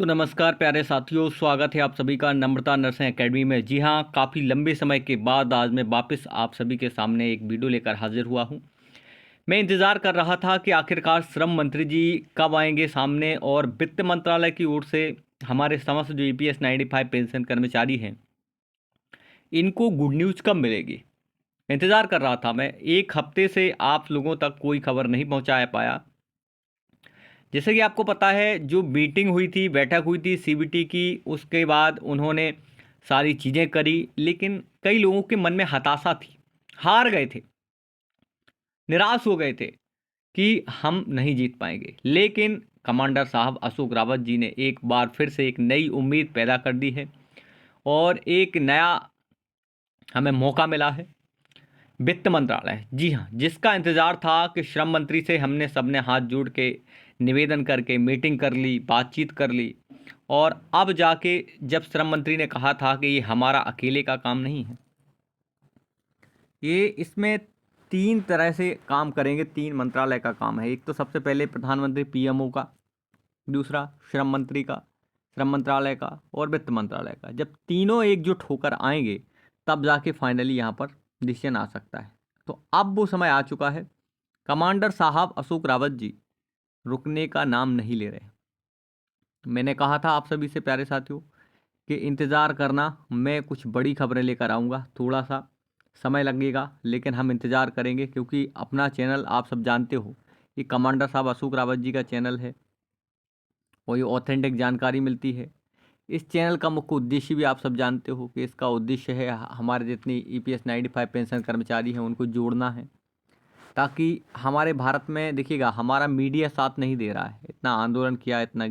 तो नमस्कार प्यारे साथियों, स्वागत है आप सभी का नम्रता नर्सिंग एकेडमी में। जी हाँ, काफ़ी लंबे समय के बाद आज मैं वापस आप सभी के सामने एक वीडियो लेकर हाजिर हुआ हूँ। मैं इंतज़ार कर रहा था कि आखिरकार श्रम मंत्री जी कब आएंगे सामने और वित्त मंत्रालय की ओर से हमारे समस्त जो EPS 95 पेंशन कर्मचारी हैं, इनको गुड न्यूज़ कब मिलेगी। इंतज़ार कर रहा था मैं, एक हफ्ते से आप लोगों तक कोई खबर नहीं पहुँचा पाया। जैसे कि आपको पता है, जो मीटिंग हुई थी, बैठक हुई थी CBT की, उसके बाद उन्होंने सारी चीज़ें करी, लेकिन कई लोगों के मन में हताशा थी, हार गए थे, निराश हो गए थे कि हम नहीं जीत पाएंगे। लेकिन कमांडर साहब अशोक रावत जी ने एक बार फिर से एक नई उम्मीद पैदा कर दी है और एक नया हमें मौका मिला है। वित्त मंत्रालय, जी हाँ, जिसका इंतज़ार था कि श्रम मंत्री से हमने सबने हाथ जोड़ के निवेदन करके मीटिंग कर ली, बातचीत कर ली, और अब जाके जब श्रम मंत्री ने कहा था कि ये हमारा अकेले का काम नहीं है, ये इसमें 3 तरह से काम करेंगे, 3 मंत्रालय का काम है। एक तो सबसे पहले प्रधानमंत्री PMO का, दूसरा श्रम मंत्री का, श्रम मंत्रालय का, और वित्त मंत्रालय का। जब तीनों एकजुट होकर आएंगे तब जाके फाइनली यहाँ पर डिसीजन आ सकता है। तो अब वो समय आ चुका है। कमांडर साहब अशोक रावत जी रुकने का नाम नहीं ले रहे। मैंने कहा था आप सभी से प्यारे साथियों कि इंतज़ार करना, मैं कुछ बड़ी खबरें लेकर आऊँगा। थोड़ा सा समय लगेगा लेकिन हम इंतज़ार करेंगे, क्योंकि अपना चैनल आप सब जानते हो कि कमांडर साहब अशोक रावत जी का चैनल है और ये ऑथेंटिक जानकारी मिलती है। इस चैनल का मुख्य उद्देश्य भी आप सब जानते हो कि इसका उद्देश्य है हमारे जितनी EPS 95 पेंशन कर्मचारी हैं उनको जोड़ना है, ताकि हमारे भारत में देखिएगा, हमारा मीडिया साथ नहीं दे रहा है। इतना आंदोलन किया, इतना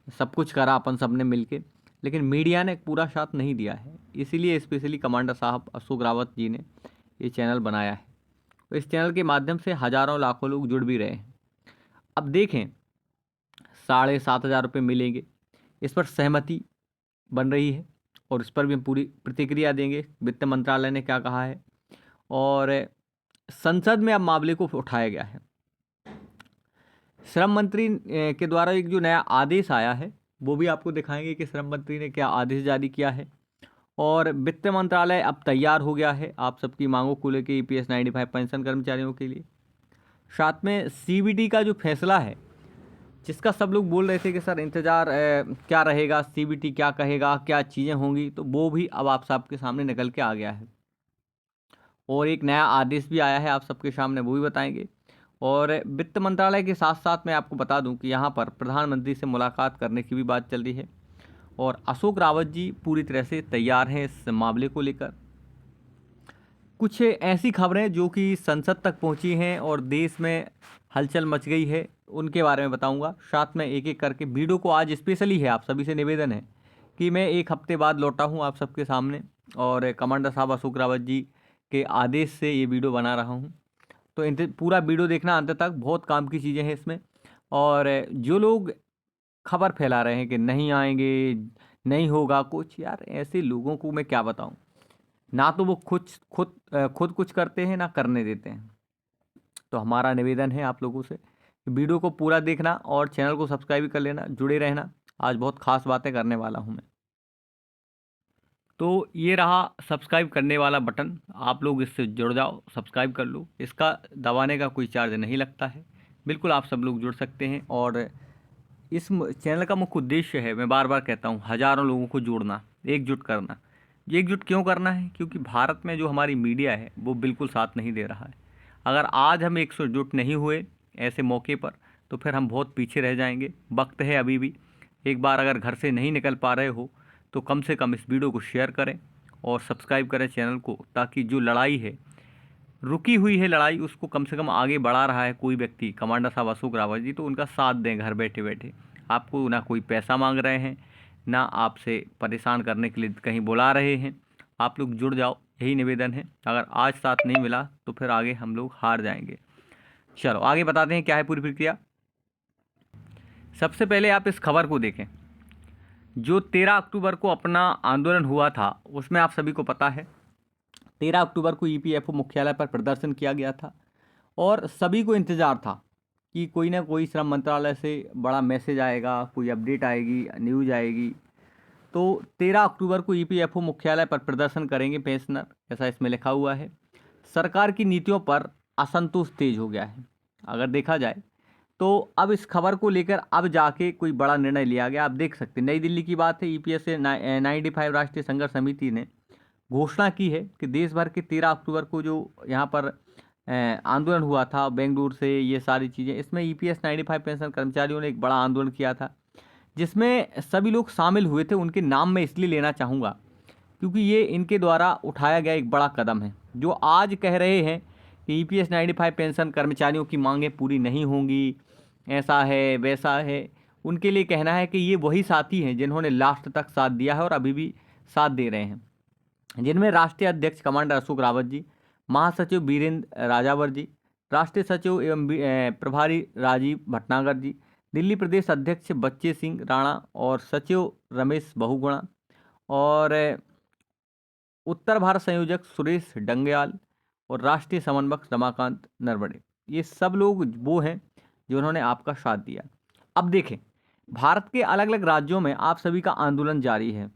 सब कुछ करा अपन सब ने मिल के, लेकिन मीडिया ने पूरा साथ नहीं दिया है। इसीलिए स्पेशली कमांडर साहब अशोक रावत जी ने ये चैनल बनाया है। तो इस चैनल के माध्यम से हज़ारों लाखों लोग जुड़ भी रहे हैं। अब देखें, 7,500 रुपये मिलेंगे, इस पर सहमति बन रही है और इस पर भी हम पूरी प्रतिक्रिया देंगे, वित्त मंत्रालय ने क्या कहा है। और संसद में अब मामले को उठाया गया है। श्रम मंत्री के द्वारा एक जो नया आदेश आया है वो भी आपको दिखाएंगे कि श्रम मंत्री ने क्या आदेश जारी किया है। और वित्त मंत्रालय अब तैयार हो गया है आप सबकी मांगों को लेकर EPS 95 पेंशन कर्मचारियों के लिए। साथ में CBT का जो फैसला है, जिसका सब लोग बोल रहे थे कि सर इंतज़ार क्या रहेगा, CBT क्या कहेगा, क्या चीज़ें होंगी, तो वो भी अब आप सबके सामने निकल के आ गया है। और एक नया आदेश भी आया है आप सबके सामने, वो भी बताएंगे। और वित्त मंत्रालय के साथ साथ मैं आपको बता दूं कि यहाँ पर प्रधानमंत्री से मुलाकात करने की भी बात चल रही है और अशोक रावत जी पूरी तरह से तैयार हैं इस मामले को लेकर। कुछ ऐसी खबरें जो कि संसद तक पहुँची हैं और देश में हलचल मच गई है, उनके बारे में बताऊंगा। साथ में एक एक करके वीडियो को आज स्पेशली है, आप सभी से निवेदन है कि मैं एक हफ्ते बाद लौटा हूँ आप सबके सामने और कमांडर साहब अशोक रावत जी के आदेश से ये वीडियो बना रहा हूँ। तो पूरा वीडियो देखना अंत तक, बहुत काम की चीज़ें हैं इसमें। और जो लोग खबर फैला रहे हैं कि नहीं आएंगे, नहीं होगा कुछ, यार ऐसे लोगों को मैं क्या बताऊं, ना तो वो खुद कुछ करते हैं ना करने देते हैं। तो हमारा निवेदन है आप लोगों से, वीडियो को पूरा देखना और चैनल को सब्सक्राइब कर लेना, जुड़े रहना। आज बहुत खास बातें करने वाला हूं मैं। तो ये रहा सब्सक्राइब करने वाला बटन, आप लोग इससे जुड़ जाओ, सब्सक्राइब कर लो। इसका दबाने का कोई चार्ज नहीं लगता है, बिल्कुल आप सब लोग जुड़ सकते हैं। और इस चैनल का मुख्य उद्देश्य है, मैं बार बार कहता हूँ, हज़ारों लोगों को जोड़ना, एकजुट करना। ये एकजुट क्यों करना है? क्योंकि भारत में जो हमारी मीडिया है वो बिल्कुल साथ नहीं दे रहा है। अगर आज हम एकजुट नहीं हुए ऐसे मौके पर तो फिर हम बहुत पीछे रह जाएंगे। वक्त है अभी भी। एक बार अगर घर से नहीं निकल पा रहे हो तो कम से कम इस वीडियो को शेयर करें और सब्सक्राइब करें चैनल को, ताकि जो लड़ाई है, रुकी हुई है लड़ाई, उसको कम से कम आगे बढ़ा रहा है कोई व्यक्ति, कमांडर साहब अशोक रावत जी, तो उनका साथ दें घर बैठे बैठे। आपको ना कोई पैसा मांग रहे हैं, ना आपसे परेशान करने के लिए कहीं बुला रहे हैं। आप लोग जुड़ जाओ, यही निवेदन है। अगर आज साथ नहीं मिला तो फिर आगे हम लोग हार जाएंगे। चलो आगे बताते हैं क्या है पूरी प्रक्रिया। सबसे पहले आप इस खबर को देखें। जो 13 अक्टूबर को अपना आंदोलन हुआ था, उसमें आप सभी को पता है 13 अक्टूबर को EPFO मुख्यालय पर प्रदर्शन किया गया था और सभी को इंतज़ार था कि कोई ना कोई श्रम मंत्रालय से बड़ा मैसेज आएगा, कोई अपडेट आएगी, न्यूज़ आएगी। तो 13 अक्टूबर को ईपीएफओ मुख्यालय पर प्रदर्शन करेंगे पेंशनर, ऐसा इसमें लिखा हुआ है। सरकार की नीतियों पर असंतोष तेज हो गया है। अगर देखा जाए तो अब इस खबर को लेकर अब जाके कोई बड़ा निर्णय लिया गया। आप देख सकते हैं, नई दिल्ली की बात है, ईपीएस से 95 राष्ट्रीय संघर्ष समिति ने घोषणा की है कि देश भर के 13 अक्टूबर को जो यहाँ पर आंदोलन हुआ था बेंगलुरु से, ये सारी चीज़ें, इसमें ईपीएस 95 पेंशन कर्मचारियों ने एक बड़ा आंदोलन किया था, जिसमें सभी लोग शामिल हुए थे। उनके नाम मैं इसलिए लेना चाहूँगा क्योंकि ये इनके द्वारा उठाया गया एक बड़ा कदम है। जो आज कह रहे हैं कि ईपीएस 95 पेंशन कर्मचारियों की मांगें पूरी नहीं होंगी, ऐसा है वैसा है, उनके लिए कहना है कि ये वही साथी हैं जिन्होंने लास्ट तक साथ दिया है और अभी भी साथ दे रहे हैं, जिनमें राष्ट्रीय अध्यक्ष कमांडर अशोक रावत जी, महासचिव बीरेंद्र राजावर जी, राष्ट्रीय सचिव एवं प्रभारी राजीव भटनागर जी, दिल्ली प्रदेश अध्यक्ष बच्चे सिंह राणा और सचिव रमेश बहुगुणा, और उत्तर भारत संयोजक सुरेश डंगयाल और राष्ट्रीय समन्वयक रमाकांत नरवणे। ये सब लोग वो हैं जिन्होंने आपका साथ दिया। अब देखें, भारत के अलग अलग राज्यों में आप सभी का आंदोलन जारी है।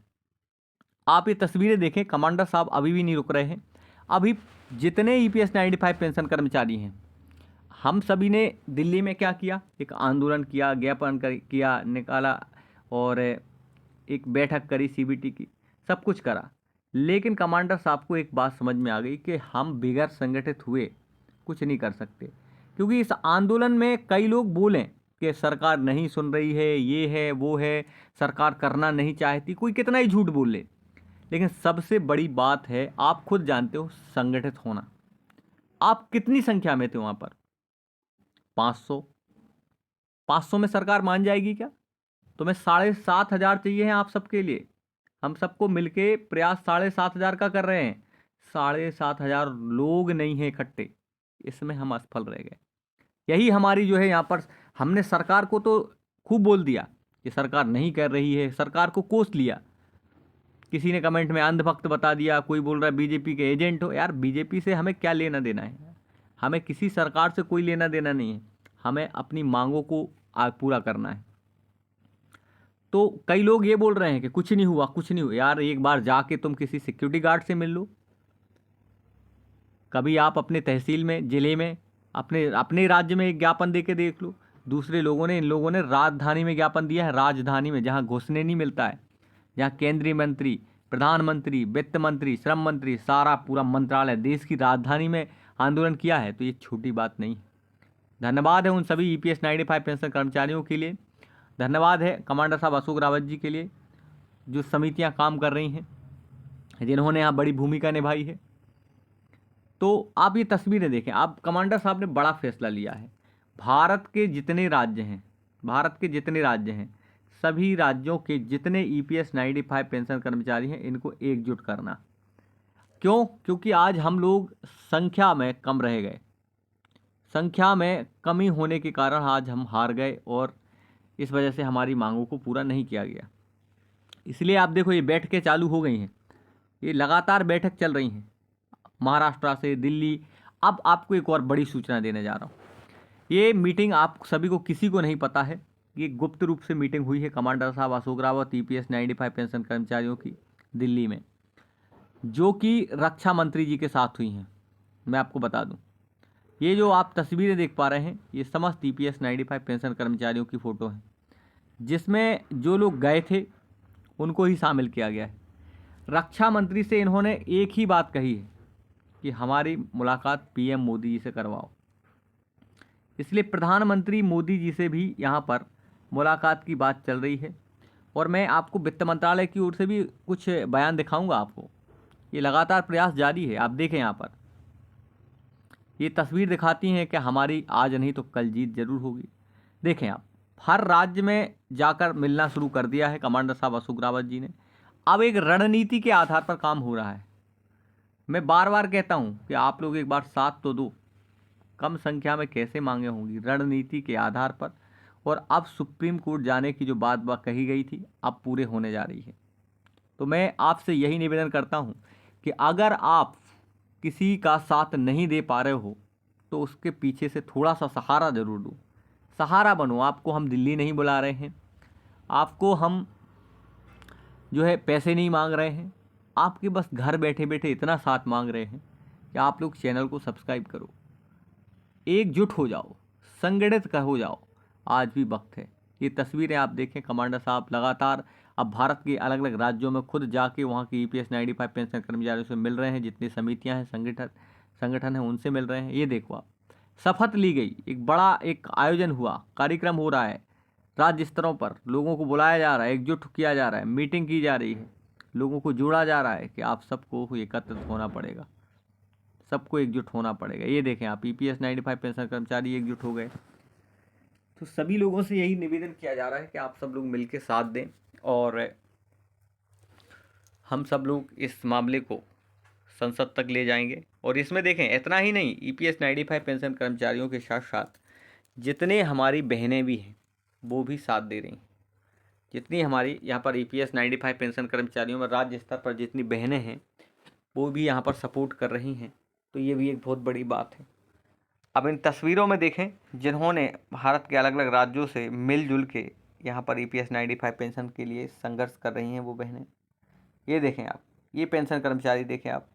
आप ये तस्वीरें देखें, कमांडर साहब अभी भी नहीं रुक रहे हैं। अभी जितने ईपीएस 95 पेंशन कर्मचारी हैं, हम सभी ने दिल्ली में क्या किया, एक आंदोलन किया, ज्ञापन किया, निकाला और एक बैठक करी सीबीटी की, सब कुछ करा। लेकिन कमांडर साहब को एक बात समझ में आ गई कि हम बिगैर संगठित हुए कुछ नहीं कर सकते, क्योंकि इस आंदोलन में कई लोग बोलें कि सरकार नहीं सुन रही है, ये है वो है, सरकार करना नहीं चाहती, कोई कितना ही झूठ बोल ले, लेकिन सबसे बड़ी बात है, आप खुद जानते हो, संगठित होना। आप कितनी संख्या में थे वहाँ पर? 500। 500 में सरकार मान जाएगी क्या? तो मैं 7,500 चाहिए हैं आप सबके लिए। हम सबको मिलके प्रयास 7,500 का कर रहे हैं। 7,500 लोग नहीं हैं इकट्ठे, इसमें हम असफल रह गए। यही हमारी जो है यहाँ पर, हमने सरकार को तो खूब बोल दिया कि सरकार नहीं कर रही है, सरकार को कोस लिया। किसी ने कमेंट में अंधभक्त बता दिया, कोई बोल रहा है बीजेपी के एजेंट हो। यार बीजेपी से हमें क्या लेना देना है? हमें किसी सरकार से कोई लेना देना नहीं है, हमें अपनी मांगों को पूरा करना है। तो कई लोग ये बोल रहे हैं कि कुछ नहीं हुआ, कुछ नहीं हुआ। यार एक बार जाके तुम किसी सिक्योरिटी गार्ड से मिल लो, कभी आप अपने तहसील में, ज़िले में, अपने अपने राज्य में एक ज्ञापन दे के देख लो। दूसरे लोगों ने, इन लोगों ने राजधानी में ज्ञापन दिया है, राजधानी में जहाँ घुसने नहीं मिलता है, जहाँ केंद्रीय मंत्री, प्रधानमंत्री, वित्त मंत्री, श्रम मंत्री, सारा पूरा मंत्रालय देश की राजधानी में आंदोलन किया है। तो ये छोटी बात नहीं है। धन्यवाद है उन सभी ईपीएस 95 पेंशन कर्मचारियों के लिए, धन्यवाद है कमांडर साहब अशोक रावत जी के लिए, जो समितियां काम कर रही हैं, जिन्होंने यहाँ बड़ी भूमिका निभाई है। तो आप ये तस्वीरें देखें, आप कमांडर साहब ने बड़ा फैसला लिया है। भारत के जितने राज्य हैं, भारत के जितने राज्य हैं, सभी राज्यों के जितने ईपीएस 95 पेंशन कर्मचारी हैं, इनको एकजुट करना। क्यों? क्योंकि आज हम लोग संख्या में कम रह गए, संख्या में कमी होने के कारण आज हम हार गए और इस वजह से हमारी मांगों को पूरा नहीं किया गया। इसलिए आप देखो, ये बैठकें चालू हो गई हैं, ये लगातार बैठक चल रही हैं, महाराष्ट्र से दिल्ली। अब आपको एक और बड़ी सूचना देने जा रहा हूँ। ये मीटिंग आप सभी को, किसी को नहीं पता है, ये गुप्त रूप से मीटिंग हुई है कमांडर साहब अशोक रावत ईपीएस 95 पेंशन कर्मचारियों की दिल्ली में, जो कि रक्षा मंत्री जी के साथ हुई हैं। मैं आपको बता दूं, ये जो आप तस्वीरें देख पा रहे हैं, ये समस्त ईपीएस 95 पेंशन कर्मचारियों की फ़ोटो हैं, जिसमें जो लोग गए थे उनको ही शामिल किया गया है। रक्षा मंत्री से इन्होंने एक ही बात कही है कि हमारी मुलाकात पीएम मोदी जी से करवाओ। इसलिए प्रधानमंत्री मोदी जी से भी यहाँ पर मुलाकात की बात चल रही है। और मैं आपको वित्त मंत्रालय की ओर से भी कुछ बयान दिखाऊंगा आपको। ये लगातार प्रयास जारी है। आप देखें, यहाँ पर ये तस्वीर दिखाती हैं कि हमारी आज नहीं तो कल जीत जरूर होगी। देखें आप, हर राज्य में जाकर मिलना शुरू कर दिया है कमांडर साहब अशोक रावत जी ने। अब एक रणनीति के आधार पर काम हो रहा है। मैं बार बार कहता हूँ कि आप लोग एक बार साथ तो दो, कम संख्या में कैसे मांगे होंगी, रणनीति के आधार पर। और अब सुप्रीम कोर्ट जाने की जो बात कही गई थी, अब पूरे होने जा रही है। तो मैं आपसे यही निवेदन करता हूँ कि अगर आप किसी का साथ नहीं दे पा रहे हो तो उसके पीछे से थोड़ा सा सहारा जरूर दो। सहारा बनो। आपको हम दिल्ली नहीं बुला रहे हैं, आपको हम जो है पैसे नहीं मांग रहे हैं, आपके बस घर बैठे बैठे इतना साथ मांग रहे हैं कि आप लोग चैनल को सब्सक्राइब करो, एकजुट हो जाओ, संगठित हो जाओ। आज भी वक्त है। ये तस्वीरें आप देखें, कमांडर साहब लगातार अब भारत के अलग अलग राज्यों में खुद जाके वहाँ की EPS 95 पेंशन कर्मचारियों से मिल रहे हैं, जितनी समितियाँ हैं, संगठन हैं, उनसे मिल रहे हैं। ये देखो आप, शपथ ली गई, एक बड़ा एक आयोजन हुआ, कार्यक्रम हो रहा है, राज्य स्तरों पर लोगों को बुलाया जा रहा है, एकजुट किया जा रहा है, मीटिंग की जा रही है, लोगों को जोड़ा जा रहा है कि आप सबको एकत्रित होना पड़ेगा, सबको एकजुट होना पड़ेगा। ये देखें आप, EPS 95 पेंशन कर्मचारी एकजुट हो गए। तो सभी लोगों से यही निवेदन किया जा रहा है कि आप सब लोग मिलकर साथ दें और हम सब लोग इस मामले को संसद तक ले जाएंगे। और इसमें देखें, इतना ही नहीं, EPS 95 पेंशन कर्मचारियों के साथ साथ जितने हमारी बहनें भी हैं वो भी साथ दे रही हैं। जितनी हमारी यहाँ पर EPS 95 पेंशन कर्मचारियों में राज्य स्तर पर जितनी बहनें हैं वो भी यहाँ पर सपोर्ट कर रही हैं। तो ये भी एक बहुत बड़ी बात है। अब इन तस्वीरों में देखें, जिन्होंने भारत के अलग अलग राज्यों से मिलजुल के यहाँ पर EPS 95 पेंशन के लिए संघर्ष कर रही हैं वो बहनें। ये देखें आप, ये पेंशन कर्मचारी देखें आप,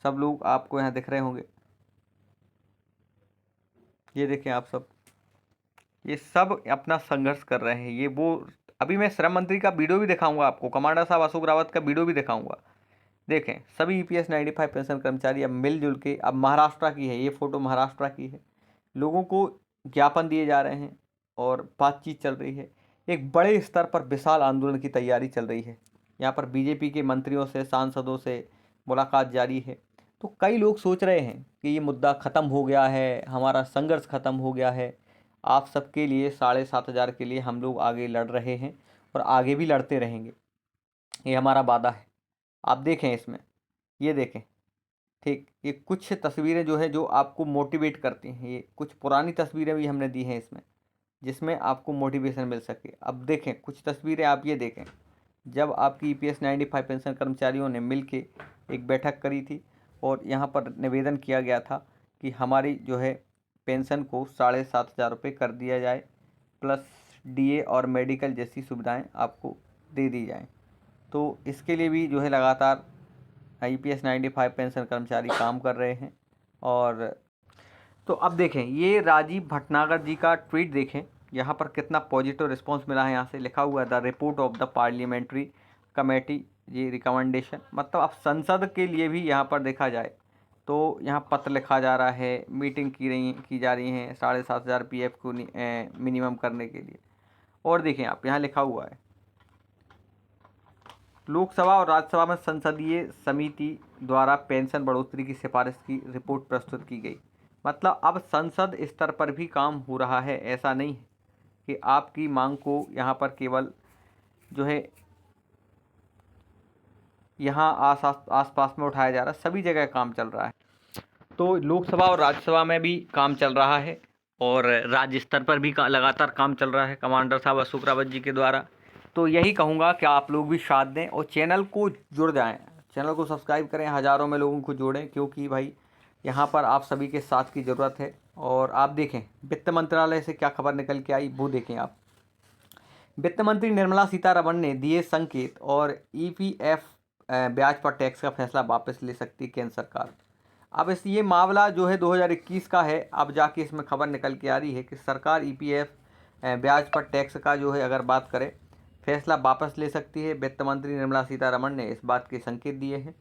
सब लोग आपको यहाँ दिख रहे होंगे। ये देखें आप सब, ये सब अपना संघर्ष कर रहे हैं। ये वो, अभी मैं श्रम मंत्री का वीडियो भी दिखाऊंगा आपको, कमांडर साहब अशोक रावत का वीडियो भी दिखाऊंगा। देखें, सभी EPS 95 पेंशन कर्मचारी अब मिलजुल के, अब महाराष्ट्र की है ये फ़ोटो, महाराष्ट्र की है, लोगों को ज्ञापन दिए जा रहे हैं और बातचीत चल रही है। एक बड़े स्तर पर विशाल आंदोलन की तैयारी चल रही है। यहाँ पर BJP के मंत्रियों से, सांसदों से मुलाकात जारी है। तो कई लोग सोच रहे हैं कि ये मुद्दा ख़त्म हो गया है, हमारा संघर्ष ख़त्म हो गया है, आप सबके लिए 7,500 के लिए हम लोग आगे लड़ रहे हैं और आगे भी लड़ते रहेंगे, ये हमारा वादा है। आप देखें इसमें, ये देखें, ठीक, ये कुछ तस्वीरें जो है जो आपको मोटिवेट करती हैं। ये कुछ पुरानी तस्वीरें भी हमने दी हैं इसमें, जिसमें आपको मोटिवेशन मिल सके। अब देखें कुछ तस्वीरें, आप ये देखें, जब आपकी EPS 95 पेंशन कर्मचारियों ने मिल के एक बैठक करी थी और यहाँ पर निवेदन किया गया था कि हमारी जो है पेंशन को 7,500 रुपये कर दिया जाए, प्लस DA और मेडिकल जैसी सुविधाएं आपको दे दी जाएं। तो इसके लिए भी जो है लगातार EPS 95 पेंशन कर्मचारी काम कर रहे हैं। और तो अब देखें, ये राजीव भटनागर जी का ट्वीट देखें, यहाँ पर कितना पॉजिटिव रिस्पांस मिला है। यहाँ से लिखा हुआ है, the report of the parliamentary committee, ये रिकमेंडेशन, मतलब अब संसद के लिए भी यहाँ पर देखा जाए तो यहाँ पत्र लिखा जा रहा है, मीटिंग की जा रही है 7,500 PF को मिनिमम करने के लिए। और देखें आप, यहाँ लिखा हुआ है, लोकसभा और राज्यसभा में संसदीय समिति द्वारा पेंशन बढ़ोतरी की सिफारिश की रिपोर्ट प्रस्तुत की गई। मतलब अब संसद स्तर पर भी काम हो रहा है। ऐसा नहीं है कि आपकी मांग को यहाँ पर केवल जो है यहाँ आस-पास में उठाया जा रहा है, सभी जगह काम चल रहा है। तो लोकसभा और राज्यसभा में भी काम चल रहा है और राज्य स्तर पर भी लगातार काम चल रहा है कमांडर साहब अशोक रावत जी के द्वारा। तो यही कहूँगा कि आप लोग भी साथ दें और चैनल को जुड़ जाएं, चैनल को सब्सक्राइब करें, हज़ारों में लोगों को जोड़ें, क्योंकि भाई यहाँ पर आप सभी के साथ की ज़रूरत है। और आप देखें, वित्त मंत्रालय से क्या खबर निकल के आई वो देखें आप। वित्त मंत्री निर्मला सीतारमण ने दिए संकेत और EPF ब्याज पर टैक्स का फैसला वापस ले सकती केंद्र सरकार। अब इस ये मामला जो है 2021 का है, अब जाके इसमें खबर निकल के आ रही है कि सरकार EPF ब्याज पर टैक्स का जो है अगर बात करें फैसला वापस ले सकती है। वित्त मंत्री निर्मला सीतारमण ने इस बात के संकेत दिए हैं।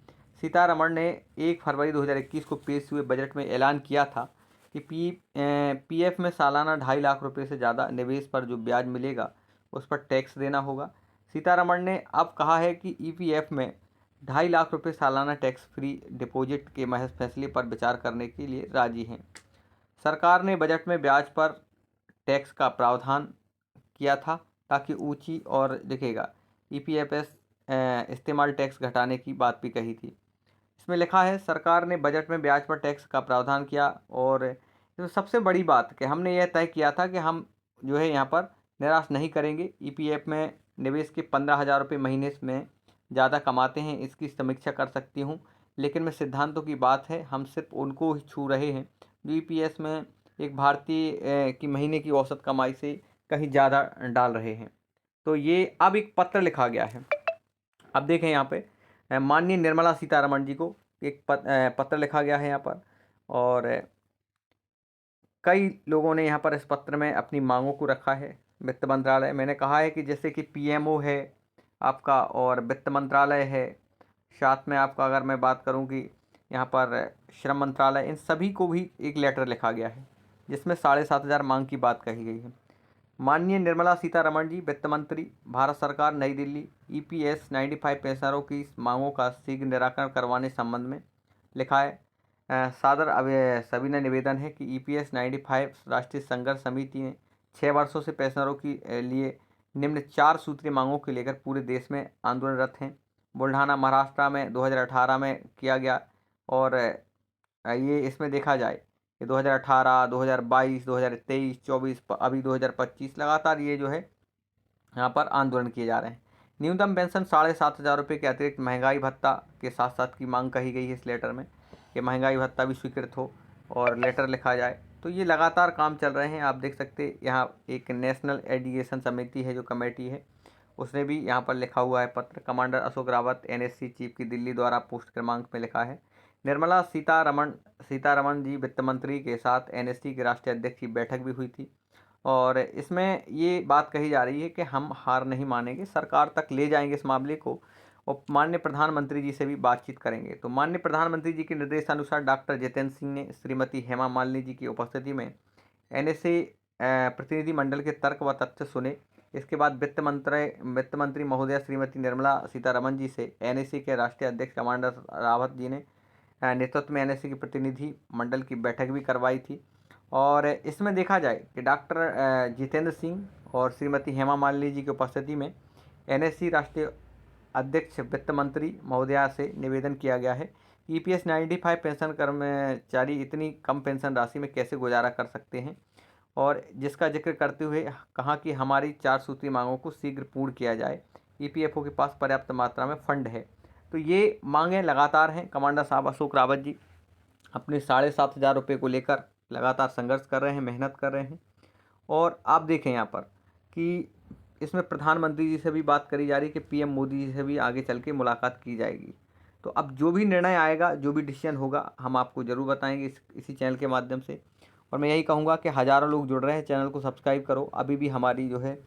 सीतारमण ने 1 फरवरी 2021 को पेश हुए बजट में ऐलान किया था कि PF में सालाना 2.5 लाख रुपये से ज़्यादा निवेश पर जो ब्याज मिलेगा उस पर टैक्स देना होगा। सीतारमण ने अब कहा है कि EPF में 2.5 लाख रुपये सालाना टैक्स फ्री डिपॉजिट के महज फैसले पर विचार करने के लिए राजी हैं। सरकार ने बजट में ब्याज पर टैक्स का प्रावधान किया था ताकि ऊंची और दिखेगा EPFS इस्तेमाल टैक्स घटाने की बात भी कही थी। इसमें लिखा है, सरकार ने बजट में ब्याज पर टैक्स का प्रावधान किया और तो सबसे बड़ी बात कि हमने यह तय किया था कि हम जो है यहाँ पर निराश नहीं करेंगे। EPF में निवेश के 15,000 रुपये महीने में ज़्यादा कमाते हैं, इसकी समीक्षा कर सकती हूँ, लेकिन मैं सिद्धांतों की बात है, हम सिर्फ उनको ही छू रहे हैं जो EPS में एक भारतीय की महीने की औसत कमाई से कहीं ज़्यादा डाल रहे हैं। तो ये अब एक पत्र लिखा गया है। अब देखें यहाँ पे माननीय निर्मला सीतारमण जी को एक पत्र लिखा गया है यहाँ पर, और कई लोगों ने यहाँ पर इस पत्र में अपनी मांगों को रखा है। वित्त मंत्रालय, मैंने कहा है कि जैसे कि पीएमओ है आपका और वित्त मंत्रालय है, साथ में आपका अगर मैं बात करूँ कि यहाँ पर श्रम मंत्रालय, इन सभी को भी एक लेटर लिखा गया है जिसमें 7,500 मांग की बात कही गई है। माननीय निर्मला सीतारमण जी, वित्त मंत्री, भारत सरकार, नई दिल्ली, ईपीएस 95 पेंशनरों की मांगों का शीघ्र निराकरण करवाने संबंध में लिखा है। सादर सविनय निवेदन है कि ईपीएस 95 राष्ट्रीय संघर्ष समिति ने 6 वर्षों से पेंशनरों की लिए निम्न 4 सूत्रीय मांगों को लेकर पूरे देश में आंदोलनरत हैं। बुल्ढाना, महाराष्ट्र में 2018 में किया गया, और ये इसमें देखा जाए कि 2018, 2022, 2023, 24, अभी 2025 लगातार ये जो है यहाँ पर आंदोलन किए जा रहे हैं। न्यूनतम पेंशन 7,500 रुपये के अतिरिक्त महंगाई भत्ता के साथ साथ की मांग कही गई है इस लेटर में कि महंगाई भत्ता भी स्वीकृत हो और लेटर लिखा जाए। तो ये लगातार काम चल रहे हैं। आप देख सकते यहाँ एक नेशनल एजुकेशन समिति है जो कमेटी है, उसने भी यहाँ पर लिखा हुआ है पत्र। Commander Ashok Rawat, NSC chief की दिल्ली द्वारा पोस्ट क्रमांक में लिखा है। निर्मला सीतारमण जी वित्त मंत्री के साथ एनएससी के राष्ट्रीय अध्यक्ष की बैठक भी हुई थी, और इसमें ये बात कही जा रही है कि हम हार नहीं मानेंगे, सरकार तक ले जाएंगे इस मामले को और माननीय प्रधानमंत्री जी से भी बातचीत करेंगे। तो माननीय प्रधानमंत्री जी के निर्देशानुसार डॉक्टर जितेंद्र सिंह ने श्रीमती हेमा मालिनी जी की उपस्थिति में एनएसए प्रतिनिधि मंडल के तर्क व तथ्य सुने। इसके बाद वित्त मंत्री महोदया श्रीमती निर्मला सीतारमण जी से एनएसए के राष्ट्रीय अध्यक्ष कमांडर रावत जी ने नेतृत्व में एनएसए के प्रतिनिधि मंडल की बैठक भी करवाई थी। और इसमें देखा जाए कि डॉक्टर जितेंद्र सिंह और श्रीमती हेमा मालिनी जी की उपस्थिति में एनएससी राष्ट्रीय अध्यक्ष वित्त मंत्री महोदया से निवेदन किया गया है कि ईपीएस 95 पेंशन कर्मचारी इतनी कम पेंशन राशि में कैसे गुजारा कर सकते हैं, और जिसका जिक्र करते हुए कहा कि हमारी 4 सूत्री मांगों को शीघ्र पूर्ण किया जाए। ईपीएफओ के पास पर्याप्त मात्रा में फंड है। तो ये मांगें लगातार हैं। कमांडर साहब अशोक रावत जी अपने 7,500 रुपये को लेकर लगातार संघर्ष कर रहे हैं, मेहनत कर रहे हैं। और आप देखें यहाँ पर कि इसमें प्रधानमंत्री जी से भी बात करी जा रही है कि पीएम मोदी जी से भी आगे चल के मुलाकात की जाएगी। तो अब जो भी निर्णय आएगा, जो भी डिसीजन होगा, हम आपको ज़रूर बताएंगे इसी चैनल के माध्यम से। और मैं यही कहूँगा कि हज़ारों लोग जुड़ रहे हैं, चैनल को सब्सक्राइब करो। अभी भी हमारी जो है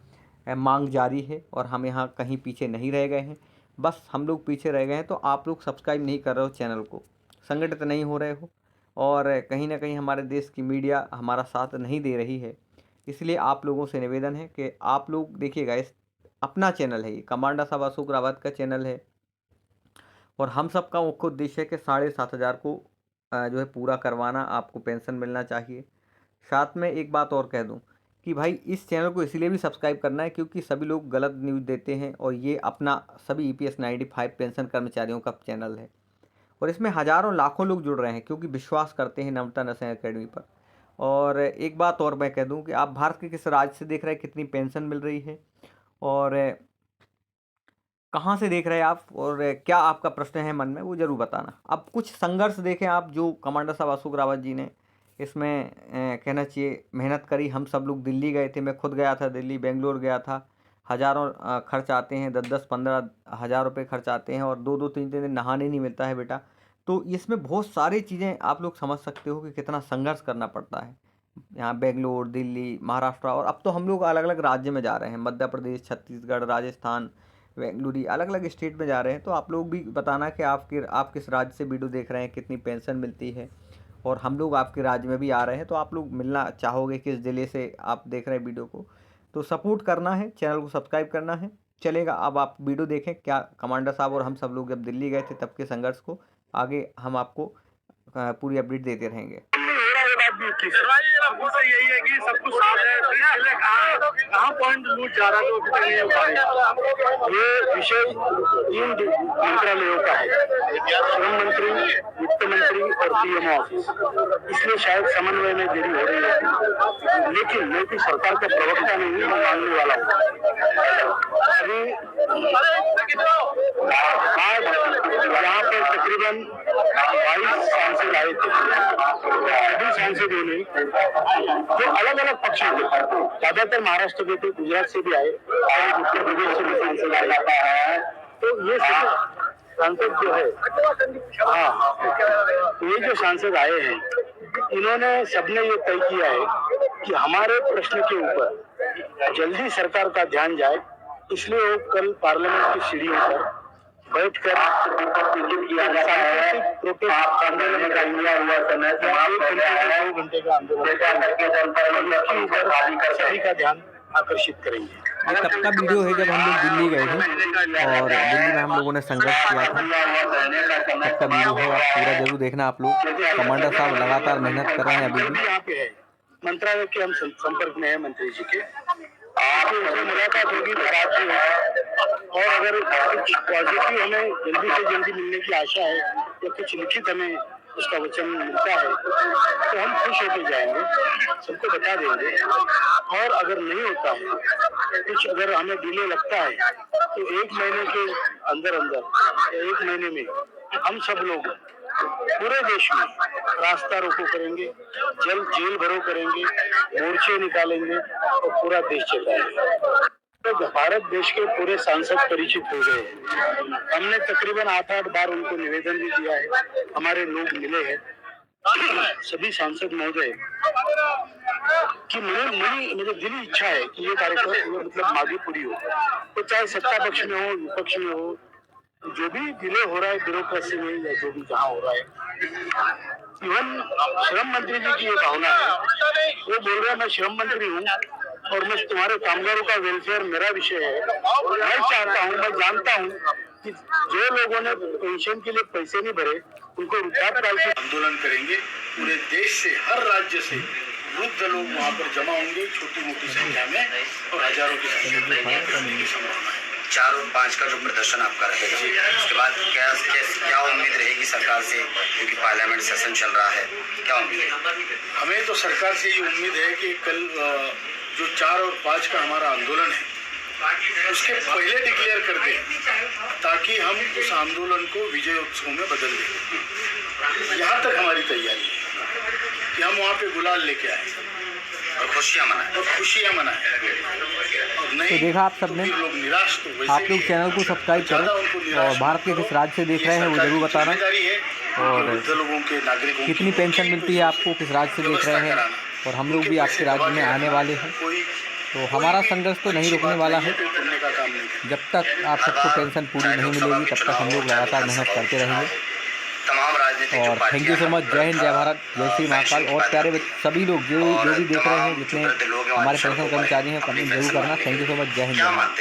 मांग जारी है और हम यहाँ कहीं पीछे नहीं रह गए हैं। बस हम लोग पीछे रह गए हैं तो आप लोग सब्सक्राइब नहीं कर रहे हो, चैनल को संगठित नहीं हो रहे हो, और कहीं ना कहीं हमारे देश की मीडिया हमारा साथ नहीं दे रही है। इसलिए आप लोगों से निवेदन है कि आप लोग देखिएगा, इस अपना चैनल है ये, कमांडर साहब अशोक रावत का चैनल है, और हम सब का मुख्य उद्देश्य है कि 7,500 को जो है पूरा करवाना, आपको पेंशन मिलना चाहिए। साथ में एक बात और कह दूं कि भाई इस चैनल को इसलिए भी सब्सक्राइब करना है क्योंकि सभी लोग गलत न्यूज़ देते हैं, और ये अपना सभी ईपीएस 95 पेंशन कर्मचारियों का चैनल है, और इसमें हज़ारों लाखों लोग जुड़ रहे हैं क्योंकि विश्वास करते हैं नम्रता नर्सिंग एकेडमी पर। और एक बात और मैं कह दूं कि आप भारत के किस राज्य से देख रहे हैं, कितनी पेंशन मिल रही है, और कहाँ से देख रहे हैं आप, और क्या आपका प्रश्न है मन में, वो ज़रूर बताना। अब कुछ संघर्ष देखें आप जो कमांडर साहब अशोक रावत जी ने इसमें कहना चाहिए मेहनत करी। हम सब लोग दिल्ली गए थे, मैं खुद गया था दिल्ली, बेंगलोर गया था। हज़ारों खर्च आते हैं, 10-10, 15 हज़ार रुपये खर्च आते हैं, और 2-2, 3-3 दिन नहाने नहीं मिलता है बेटा। तो इसमें बहुत सारी चीज़ें आप लोग समझ सकते हो कि कितना संघर्ष करना पड़ता है। यहाँ बेंगलोर, दिल्ली, महाराष्ट्र, और अब तो हम लोग अलग अलग राज्य में जा रहे हैं, मध्य प्रदेश, छत्तीसगढ़, राजस्थान, बेंगलुरु, अलग अलग स्टेट में जा रहे हैं। तो आप लोग भी बताना कि आप किस राज्य से वीडियो देख रहे हैं, कितनी पेंशन मिलती है, और हम लोग आपके राज्य में भी आ रहे हैं तो आप लोग मिलना चाहोगे किस ज़िले से आप देख रहे हैं वीडियो को। तो सपोर्ट करना है, चैनल को सब्सक्राइब करना है। चलेगा, अब आप वीडियो देखें क्या कमांडर साहब और हम सब लोग जब दिल्ली गए थे तब के संघर्ष को, आगे हम आपको पूरी अपडेट देते रहेंगे। यही है कि सब कुछ साफ है, कहाँ पॉइंट लूट जा रहा है। ये विषय 3 मंत्रालयों का है, श्रम मंत्री, वित्त मंत्री और पीएमओ ऑफिस, इसलिए शायद समन्वय में देरी हो रही है। लेकिन मैं भी सरकार का प्रवक्ता नहीं, मैं मांगने वाला हूँ। अभी आज यहाँ पर तकरीबन 22 सांसद आए थे, सभी सांसदों ने जो अलग अलग पक्षों के, ज्यादातर महाराष्ट्र के थे, गुजरात से भी आए और उत्तर प्रदेश से भी सांसद आए, तो ये सभी सांसद जो है, हाँ, ये जो सांसद आए हैं, इन्होंने सबने ये तय किया है कि हमारे प्रश्न के ऊपर जल्दी सरकार का ध्यान जाए, इसलिए वो कल पार्लियामेंट की सीढ़ियों पर बैठकर प्रोटेस्ट आंदोलन का हुआ समय 1 घंटे का आंदोलन सभी का ध्यान आकर्षित करेंगे। ये तब का वीडियो है जब हम लोग दिल्ली गए थे और दिल्ली में हम लोगों ने संघर्ष किया था, तब का वीडियो है, आप पूरा जरूर देखना। आप लोग कमांडर साहब लगातार मेहनत कर रहे हैं अभी भी। यहाँ पे है मंत्रालय के, हम संपर्क में है मंत्री जी के, आपसे उनसे मुलाकात होगी तो बात भी होगी, और अगर कुछ पॉजिटिव हमें जल्दी से जल्दी मिलने की आशा है या कुछ लिखित हमें उसका वचन मिलता है तो हम खुश होकर जाएंगे, सबको बता देंगे। और अगर नहीं होता है, कुछ अगर हमें डिले लगता है तो 1 महीने के अंदर अंदर या 1 महीने में हम सब लोग पूरे देश में रास्ता रोको करेंगे, जेल भरो करेंगे, मोर्चे निकालेंगे और पूरा देश चलाएंगे। तो भारत देश के पूरे सांसद परिचित हो गए। हमने तकरीबन 8-8 बार उनको निवेदन भी दिया है, हमारे लोग मिले हैं सभी सांसद महोदय कि मुझे दिली इच्छा है कि ये कार्यक्रम मतलब मांगे पूरी हो, तो चाहे सत्ता पक्ष में हो, विपक्ष में हो, जो भी डिले हो रहा है ब्यूरोक्रेसी में या जो भी जहाँ हो रहा है, इवन श्रम मंत्री जी की ये भावना है, वो बोल रहे हैं मैं श्रम मंत्री हूँ और मैं तुम्हारे कामगारों का वेलफेयर मेरा विषय है, मैं चाहता हूँ, मैं जानता हूँ कि जो लोगों ने पेंशन के लिए पैसे नहीं भरे उनको वृद्धापकाल के आंदोलन करेंगे। पूरे देश से, हर राज्य से वृद्ध लोग वहाँ पर जमा होंगे छोटी मोटी संख्या में और हजारों की संख्या में। 4 और 5 का जो प्रदर्शन आपका रहेगा, उसके बाद क्या उम्मीद रहेगी सरकार से, क्योंकि पार्लियामेंट सेशन चल रहा है, क्या उम्मीद है? हमें तो सरकार से ये उम्मीद है कि कल जो 4 और 5 का हमारा आंदोलन है उसके पहले डिक्लेयर कर दें, ताकि हम उस आंदोलन को विजय उत्सव में बदल दें। यहाँ तक हमारी तैयारी है कि हम वहाँ पे गुलाल लेके आए और खुशियाँ मनाएं। और नहीं तो देखा आप सबने, लोग निराश तो वैसे आप लोग चैनल को सब्सक्राइब करें और भारत के किस राज्य से देख रहे हैं वो जरूर बताना, और लोगों के नागरिकों कितनी पेंशन मिलती है आपको, किस राज्य से देख रहे हैं, और हम लोग भी आपके राज्य में आने वाले हैं। तो हमारा संघर्ष तो नहीं रुकने वाला है, जब तक आप सबको पेंशन पूरी नहीं मिलेगी तब तक हम लोग लगातार मेहनत करते रहेंगे। और थैंक यू सो मच। जय हिंद, जय भारत, जय श्री महाकाल। और प्यारे सभी लोग जो भी देख रहे हैं, जितने हमारे पेंशन कर्मचारी हैं, कमेंट जरूर करना। Thank you so much. जय हिंद, जय भारत।